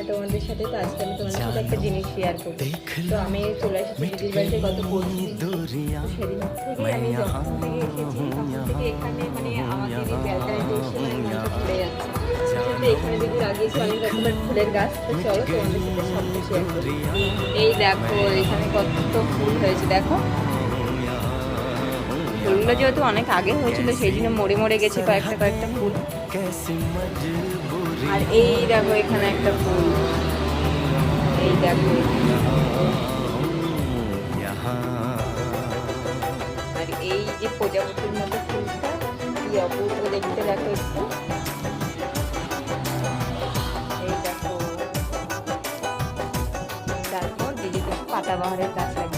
তোমাদের সাথে। তো আজকে আমি তোমাদের সাথে একটা জিনিস শেয়ার করবো। তো আমি চলে এসেছি দিদির বাড়িতে গত পরশু। সেদিন থেকে আমি যখন থেকে এসেছি তখন থেকে এখানে মানে আমার দিদির ব্যালকানিতে এসে মানে মনটা ভরে যাচ্ছে। যেহেতু এখানে দিদি লাগিয়েছে অনেক রকমের ফুলের গাছ। তো চলো তোমাদের সাথে সব কিছু শেয়ার করি। এই দেখো এখানে কত ফুল হয়েছে দেখো। ফুলগুলো যেহেতু অনেক আগে হয়েছিল সেই জন্য মরে মরে গেছে কয়েকটা কয়েকটা ফুল। আর এই দেখো এখানে একটা ফুল, এই দেখো। আর এই যে প্রজাপতির মতো ফুলটা কি অপূর্ব দেখতে দেখো একটু। এই দেখো, তারপর দিদি কিছু পাতাবাহারের গাছ লাগিয়েছে।